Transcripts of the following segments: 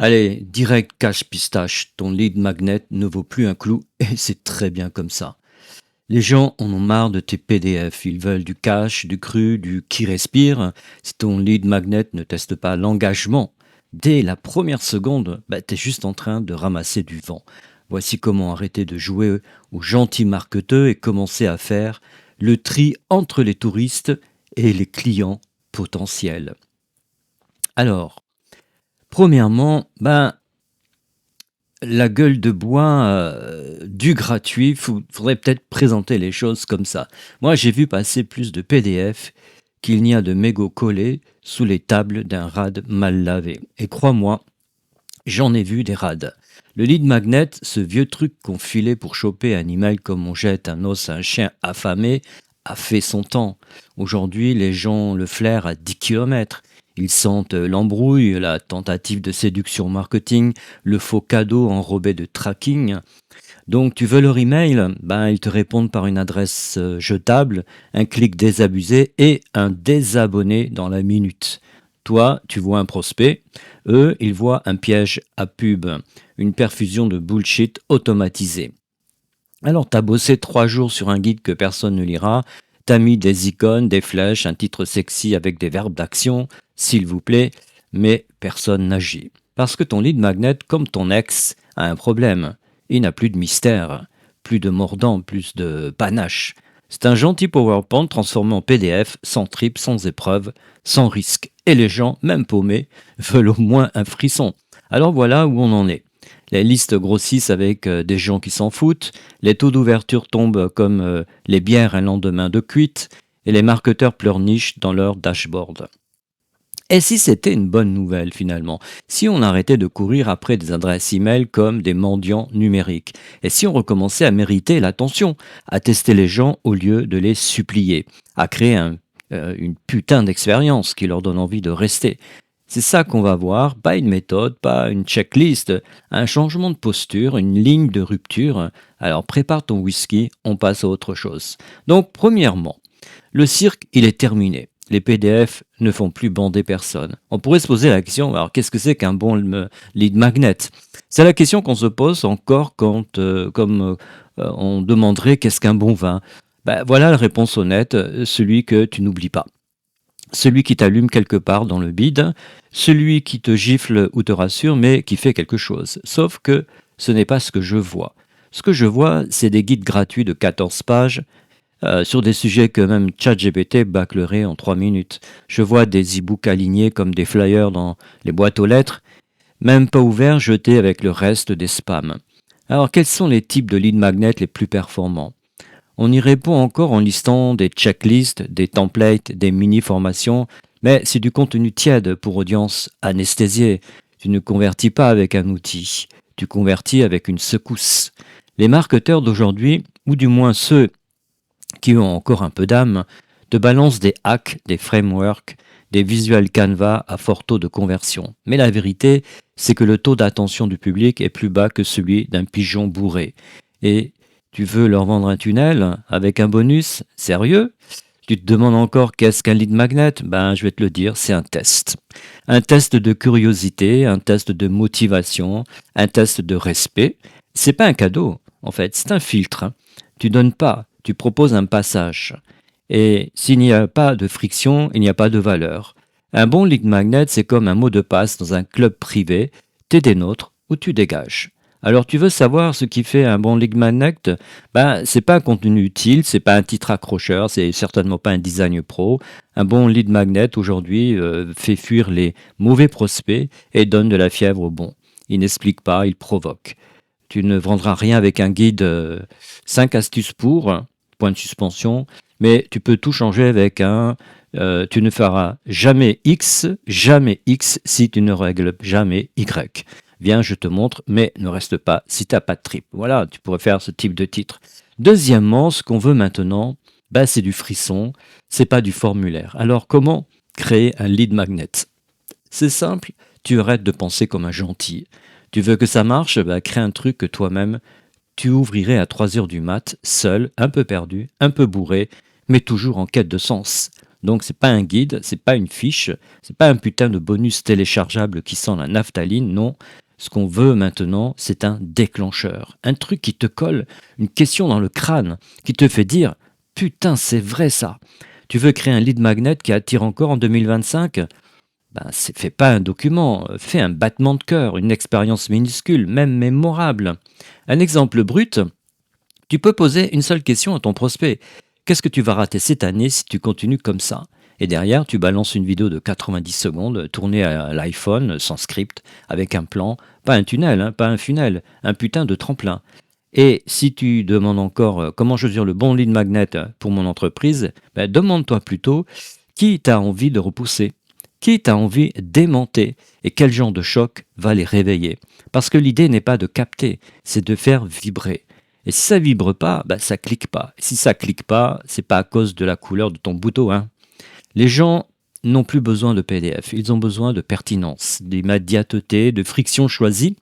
Allez, direct cache pistache, ton lead magnet ne vaut plus un clou et c'est très bien comme ça. Les gens en ont marre de tes PDF, ils veulent du cash, du cru, du qui respire. Si ton lead magnet ne teste pas l'engagement, dès la première seconde, t'es juste en train de ramasser du vent. Voici comment arrêter de jouer aux gentils marketeux et commencer à faire le tri entre les touristes et les clients potentiels. Alors, premièrement, la gueule de bois du gratuit, faudrait peut-être présenter les choses comme ça. Moi, j'ai vu passer plus de PDF qu'il n'y a de mégots collés sous les tables d'un rad mal lavé. Et crois-moi, j'en ai vu des rades. Le lead magnet, ce vieux truc qu'on filait pour choper un email comme on jette un os à un chien affamé, a fait son temps. Aujourd'hui, les gens le flairent à 10 km. Ils sentent l'embrouille, la tentative de séduction marketing, le faux cadeau enrobé de tracking. Donc tu veux leur email, ils te répondent par une adresse jetable, un clic désabusé et un désabonné dans la minute. Toi, tu vois un prospect, eux, ils voient un piège à pub, une perfusion de bullshit automatisée. Alors t'as bossé 3 jours sur un guide que personne ne lira, t'as mis des icônes, des flèches, un titre sexy avec des verbes d'action, s'il vous plaît, mais personne n'agit. Parce que ton lead magnet, comme ton ex, a un problème. Il n'a plus de mystère, plus de mordant, plus de panache. C'est un gentil PowerPoint transformé en PDF, sans trip, sans épreuve, sans risque. Et les gens, même paumés, veulent au moins un frisson. Alors voilà où on en est. Les listes grossissent avec des gens qui s'en foutent, les taux d'ouverture tombent comme les bières un lendemain de cuite, et les marketeurs pleurnichent dans leur dashboard. Et si c'était une bonne nouvelle finalement? Si on arrêtait de courir après des adresses e-mail comme des mendiants numériques? Et si on recommençait à mériter l'attention, à tester les gens au lieu de les supplier, à créer une putain d'expérience qui leur donne envie de rester? C'est ça qu'on va voir, pas une méthode, pas une checklist, un changement de posture, une ligne de rupture. Alors prépare ton whisky, on passe à autre chose. Donc premièrement, le cirque, il est terminé. Les PDF ne font plus bander personne. On pourrait se poser la question, alors qu'est-ce que c'est qu'un bon lead magnet? C'est la question qu'on se pose encore quand, on demanderait qu'est-ce qu'un bon vin. Voilà la réponse honnête, celui que tu n'oublies pas. Celui qui t'allume quelque part dans le bide, celui qui te gifle ou te rassure, mais qui fait quelque chose. Sauf que ce n'est pas ce que je vois. Ce que je vois, c'est des guides gratuits de 14 pages sur des sujets que même ChatGPT bâclerait en 3 minutes. Je vois des e-books alignés comme des flyers dans les boîtes aux lettres, même pas ouverts, jetés avec le reste des spams. Alors quels sont les types de lead magnets les plus performants? On y répond encore en listant des checklists, des templates, des mini-formations, mais c'est du contenu tiède pour audience anesthésiée. Tu ne convertis pas avec un outil, tu convertis avec une secousse. Les marketeurs d'aujourd'hui, ou du moins ceux qui ont encore un peu d'âme, te balancent des hacks, des frameworks, des visuels Canva à fort taux de conversion. Mais la vérité, c'est que le taux d'attention du public est plus bas que celui d'un pigeon bourré. Et tu veux leur vendre un tunnel avec un bonus? Sérieux? Tu te demandes encore qu'est-ce qu'un lead magnet? Je vais te le dire, c'est un test. Un test de curiosité, un test de motivation, un test de respect. C'est pas un cadeau, en fait, c'est un filtre. Tu donnes pas, tu proposes un passage. Et s'il n'y a pas de friction, il n'y a pas de valeur. Un bon lead magnet, c'est comme un mot de passe dans un club privé. T'es des nôtres ou tu dégages. Alors tu veux savoir ce qui fait un bon lead magnet? C'est pas un contenu utile, c'est pas un titre accrocheur, c'est certainement pas un design pro. Un bon lead magnet aujourd'hui fait fuir les mauvais prospects et donne de la fièvre aux bons. Il n'explique pas, il provoque. Tu ne vendras rien avec un guide 5 astuces pour, point de suspension, mais tu peux tout changer avec tu ne feras jamais X si tu ne règles jamais Y. Viens, je te montre, mais ne reste pas si tu n'as pas de trip. Voilà, tu pourrais faire ce type de titre. Deuxièmement, ce qu'on veut maintenant, c'est du frisson, c'est pas du formulaire. Alors comment créer un lead magnet? C'est simple, tu arrêtes de penser comme un gentil. Tu veux que ça marche? Crée un truc que toi-même, tu ouvrirais à 3 heures du mat, seul, un peu perdu, un peu bourré, mais toujours en quête de sens. Donc c'est pas un guide, c'est pas une fiche, c'est pas un putain de bonus téléchargeable qui sent la naphtaline, non. Ce qu'on veut maintenant, c'est un déclencheur. Un truc qui te colle une question dans le crâne, qui te fait dire putain, c'est vrai ça. Tu veux créer un lead magnet qui attire encore en 2025? Ben, fais pas un document, fais un battement de cœur, une expérience minuscule, même mémorable. Un exemple brut, tu peux poser une seule question à ton prospect. Qu'est-ce que tu vas rater cette année si tu continues comme ça? Et derrière, tu balances une vidéo de 90 secondes tournée à l'iPhone, sans script, avec un plan, pas un tunnel, hein, pas un funnel, un putain de tremplin. Et si tu demandes encore comment choisir le bon lead magnet pour mon entreprise, ben, demande-toi plutôt qui t'a envie de repousser, qui t'a envie d'aimanter et quel genre de choc va les réveiller. Parce que l'idée n'est pas de capter, c'est de faire vibrer. Et si ça vibre pas, ben, ça clique pas. Et si ça clique pas, c'est pas à cause de la couleur de ton bouton, hein. Les gens n'ont plus besoin de PDF, ils ont besoin de pertinence, d'immédiateté, de friction choisie.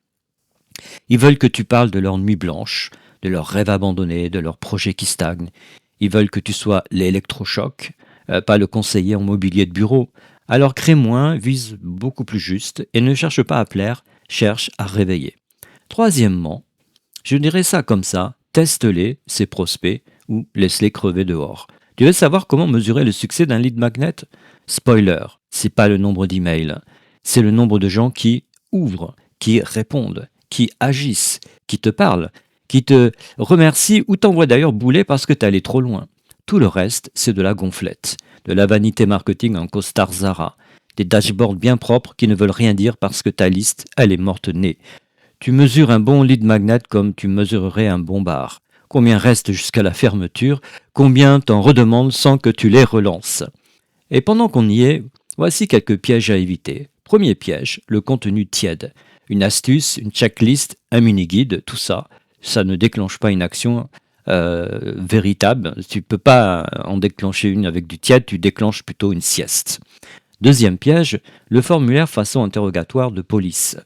Ils veulent que tu parles de leur nuit blanche, de leurs rêves abandonnés, de leurs projets qui stagnent. Ils veulent que tu sois l'électrochoc, pas le conseiller en mobilier de bureau. Alors crée moins, vise beaucoup plus juste et ne cherche pas à plaire, cherche à réveiller. Troisièmement, je dirais ça comme ça, teste-les, ces prospects, ou laisse-les crever dehors. Tu veux savoir comment mesurer le succès d'un lead magnet? Spoiler, c'est pas le nombre d'emails, c'est le nombre de gens qui ouvrent, qui répondent, qui agissent, qui te parlent, qui te remercient ou t'envoient d'ailleurs bouler parce que t'es allé trop loin. Tout le reste, c'est de la gonflette, de la vanité marketing en costard Zara, des dashboards bien propres qui ne veulent rien dire parce que ta liste, elle est morte-née. Tu mesures un bon lead magnet comme tu mesurerais un bon bar. Combien reste jusqu'à la fermeture? Combien t'en redemandent sans que tu les relances? Et pendant qu'on y est, voici quelques pièges à éviter. Premier piège, le contenu tiède. Une astuce, une checklist, un mini-guide, tout ça, ça ne déclenche pas une action véritable. Tu ne peux pas en déclencher une avec du tiède, tu déclenches plutôt une sieste. Deuxième piège, le formulaire façon interrogatoire de police.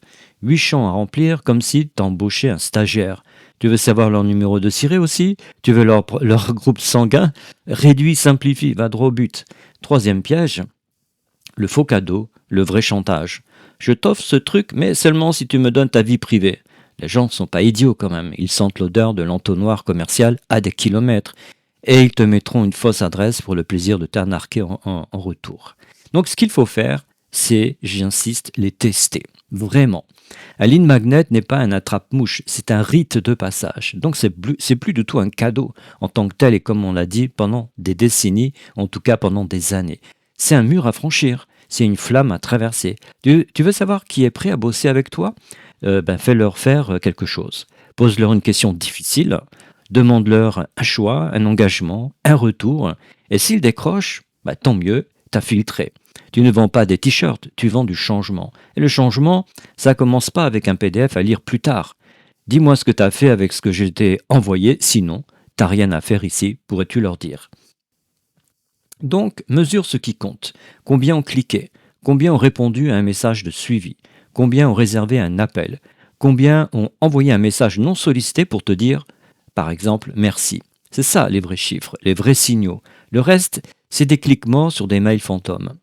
8 champs à remplir comme si t'embauchais un stagiaire. Tu veux savoir leur numéro de ciré aussi? Tu veux leur groupe sanguin? Réduis, simplifie, va droit au but. Troisième piège, le faux cadeau, le vrai chantage. Je t'offre ce truc, mais seulement si tu me donnes ta vie privée. Les gens ne sont pas idiots quand même, ils sentent l'odeur de l'entonnoir commercial à des kilomètres. Et ils te mettront une fausse adresse pour le plaisir de t'arnaquer en retour. Donc ce qu'il faut faire, c'est, j'insiste, les tester. Vraiment. Un lead magnet n'est pas un attrape-mouche, c'est un rite de passage. Donc c'est plus du tout un cadeau en tant que tel et comme on l'a dit pendant des décennies, en tout cas pendant des années. C'est un mur à franchir, c'est une flamme à traverser. Tu veux savoir qui est prêt à bosser avec toi? Fais-leur faire quelque chose. Pose-leur une question difficile, demande-leur un choix, un engagement, un retour. Et s'ils décrochent, tant mieux, t'as filtré. Tu ne vends pas des t-shirts, tu vends du changement. Et le changement, ça commence pas avec un PDF à lire plus tard. Dis-moi ce que tu as fait avec ce que je t'ai envoyé, sinon, t'as rien à faire ici, pourrais-tu leur dire. Donc, mesure ce qui compte. Combien ont cliqué? Combien ont répondu à un message de suivi? Combien ont réservé un appel? Combien ont envoyé un message non sollicité pour te dire, par exemple, merci? C'est ça les vrais chiffres, les vrais signaux. Le reste, c'est des cliquements sur des mails fantômes.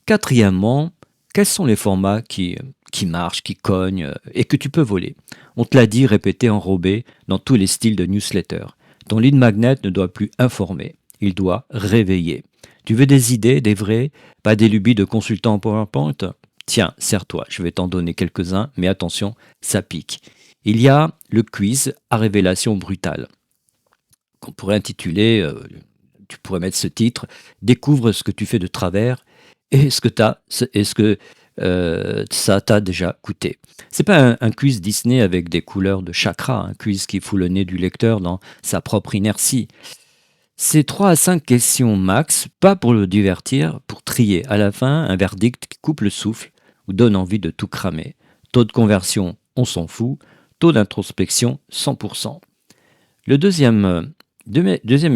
Quatrièmement, quels sont les formats qui marchent, qui cognent et que tu peux voler? On te l'a dit, répété, enrobé dans tous les styles de newsletter. Ton lead magnet ne doit plus informer, il doit réveiller. Tu veux des idées, des vrais, pas des lubies de consultant en PowerPoint? Tiens, serre-toi, je vais t'en donner quelques-uns, mais attention, ça pique. Il y a le quiz à révélation brutale, qu'on pourrait intituler, tu pourrais mettre ce titre, Découvre ce que tu fais de travers et ce que ça t'a déjà coûté. C'est pas un quiz Disney avec des couleurs de chakra, un quiz qui fout le nez du lecteur dans sa propre inertie. C'est 3 à 5 questions max, pas pour le divertir, pour trier. À la fin, un verdict qui coupe le souffle ou donne envie de tout cramer. Taux de conversion, on s'en fout. Taux d'introspection, 100%. Le deuxième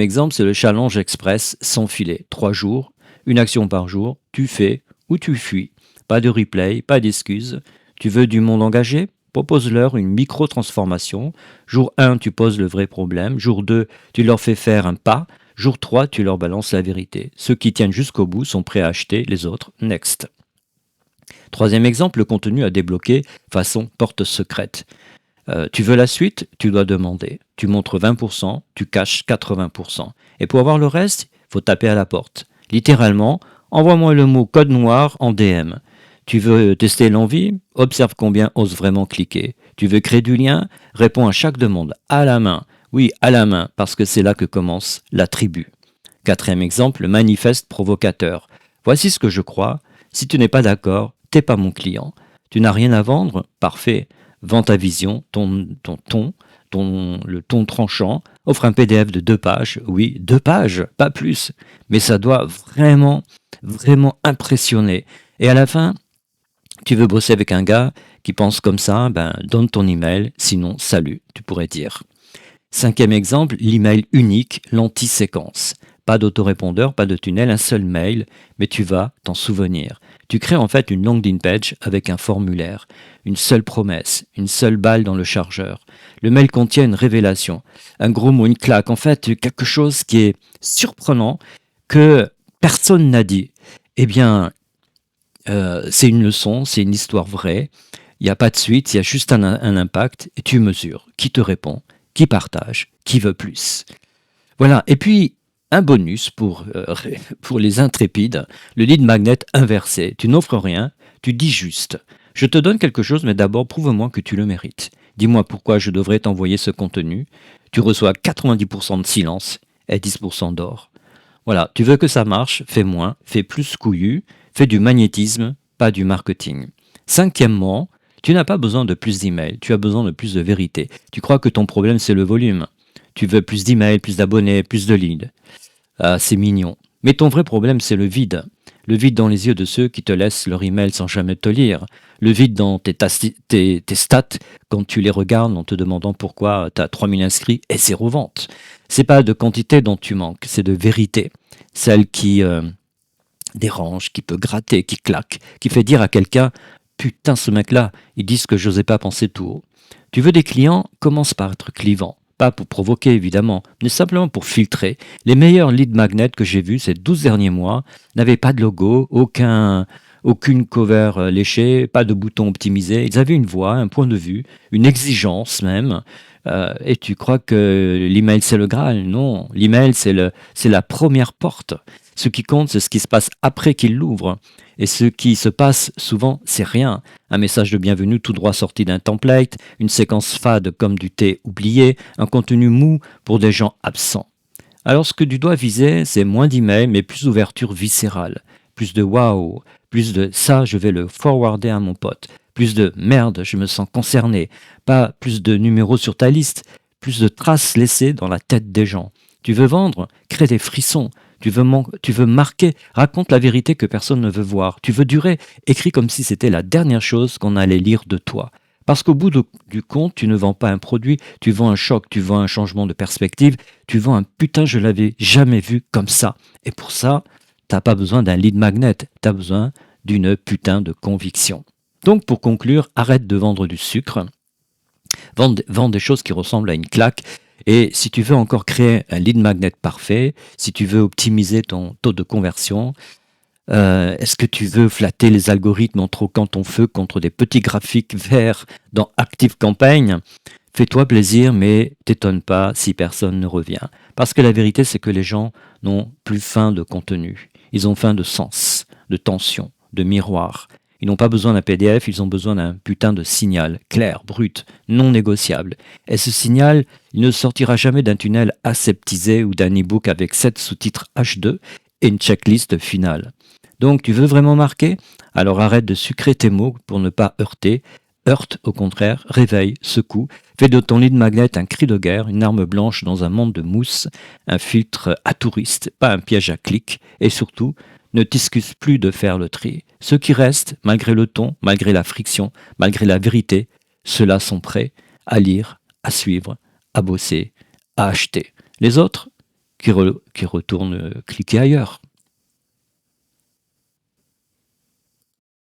exemple, c'est le challenge express sans filet. 3 jours, une action par jour, tu fais ou tu fuis. Pas de replay, pas d'excuses. Tu veux du monde engagé? Propose-leur une micro-transformation. Jour 1, tu poses le vrai problème. Jour 2, tu leur fais faire un pas. Jour 3, tu leur balances la vérité. Ceux qui tiennent jusqu'au bout sont prêts à acheter, les autres, next. Troisième exemple, le contenu à débloquer façon porte secrète. Tu veux la suite, tu dois demander. Tu montres 20%, tu caches 80%. Et pour avoir le reste, il faut taper à la porte. Littéralement, envoie-moi le mot code noir en DM. Tu veux tester l'envie? Observe combien osent vraiment cliquer. Tu veux créer du lien? Réponds à chaque demande, à la main. Oui, à la main, parce que c'est là que commence la tribu. Quatrième exemple, le manifeste provocateur. Voici ce que je crois. Si tu n'es pas d'accord, t'es pas mon client. Tu n'as rien à vendre? Parfait. Vends ta vision, le ton tranchant. Offre un PDF de 2 pages. Oui, 2 pages, pas plus. Mais ça doit vraiment, vraiment impressionner. Et à la fin, tu veux bosser avec un gars qui pense comme ça, ben donne ton email, sinon salut, tu pourrais dire. Cinquième exemple, l'email unique, l'anti-séquence. Pas d'autorépondeur, pas de tunnel, un seul mail, mais tu vas t'en souvenir. Tu crées en fait une landing page avec un formulaire, une seule promesse, une seule balle dans le chargeur. Le mail contient une révélation, un gros mot, une claque, en fait quelque chose qui est surprenant que personne n'a dit. Eh bien, c'est une leçon, c'est une histoire vraie. Il n'y a pas de suite, il y a juste un impact et tu mesures qui te répond, qui partage, qui veut plus. Voilà, et puis un bonus pour les intrépides, le lead magnet inversé. Tu n'offres rien, tu dis juste. Je te donne quelque chose, mais d'abord prouve-moi que tu le mérites. Dis-moi pourquoi je devrais t'envoyer ce contenu. Tu reçois 90% de silence et 10% d'or. Voilà, tu veux que ça marche, fais moins, fais plus couillu, fais du magnétisme, pas du marketing. Cinquièmement, tu n'as pas besoin de plus d'emails, tu as besoin de plus de vérité. Tu crois que ton problème c'est le volume. Tu veux plus d'emails, plus d'abonnés, plus de leads. Ah, c'est mignon. Mais ton vrai problème c'est le vide. Le vide dans les yeux de ceux qui te laissent leur email sans jamais te lire. Le vide dans tes stats quand tu les regardes en te demandant pourquoi tu as 3000 inscrits et 0 ventes. C'est pas de quantité dont tu manques, c'est de vérité. Celle qui dérange, qui peut gratter, qui claque, qui fait dire à quelqu'un putain, ce mec-là, il dit ce que j'osais pas penser tout haut. Tu veux des clients? Commence par être clivant. Pas pour provoquer, évidemment, mais simplement pour filtrer. Les meilleurs lead magnets que j'ai vus ces 12 derniers mois n'avaient pas de logo, aucune cover léchée, pas de bouton optimisé. Ils avaient une voix, un point de vue, une exigence même. Et tu crois que l'email c'est le Graal? Non, l'email c'est la première porte. Ce qui compte, c'est ce qui se passe après qu'il l'ouvre. Et ce qui se passe souvent, c'est rien. Un message de bienvenue tout droit sorti d'un template, une séquence fade comme du thé oublié, un contenu mou pour des gens absents. Alors ce que tu dois viser, c'est moins d'emails, mais plus d'ouverture viscérale. Plus de waouh, plus de ça, je vais le forwarder à mon pote. Plus de merde, je me sens concerné. Pas plus de numéros sur ta liste, plus de traces laissées dans la tête des gens. Tu veux vendre? Crée des frissons. Tu veux marquer, raconte la vérité que personne ne veut voir. Tu veux durer, écris comme si c'était la dernière chose qu'on allait lire de toi. Parce qu'au bout du compte, tu ne vends pas un produit, tu vends un choc, tu vends un changement de perspective, tu vends un putain, je l'avais jamais vu comme ça. Et pour ça, t'as pas besoin d'un lead magnet, t'as besoin d'une putain de conviction. Donc pour conclure, arrête de vendre du sucre, vends des choses qui ressemblent à une claque. Et si tu veux encore créer un lead magnet parfait, si tu veux optimiser ton taux de conversion, est-ce que tu veux flatter les algorithmes en troquant ton feu contre des petits graphiques verts dans ActiveCampaign? Fais-toi plaisir, mais t'étonne pas si personne ne revient. Parce que la vérité, c'est que les gens n'ont plus faim de contenu. Ils ont faim de sens, de tension, de miroir. Ils n'ont pas besoin d'un PDF, ils ont besoin d'un putain de signal, clair, brut, non négociable. Et ce signal, il ne sortira jamais d'un tunnel aseptisé ou d'un e-book avec 7 sous-titres H2 et une checklist finale. Donc tu veux vraiment marquer? Alors arrête de sucrer tes mots pour ne pas heurter. Heurte, au contraire, réveille, secoue. Fais de ton lead magnet un cri de guerre, une arme blanche dans un monde de mousse, un filtre à touristes, pas un piège à clics. Et surtout, ne t'excuse plus de faire le tri. Ceux qui restent, malgré le ton, malgré la friction, malgré la vérité, ceux-là sont prêts à lire, à suivre, à bosser, à acheter. Les autres, qui retournent cliquer ailleurs.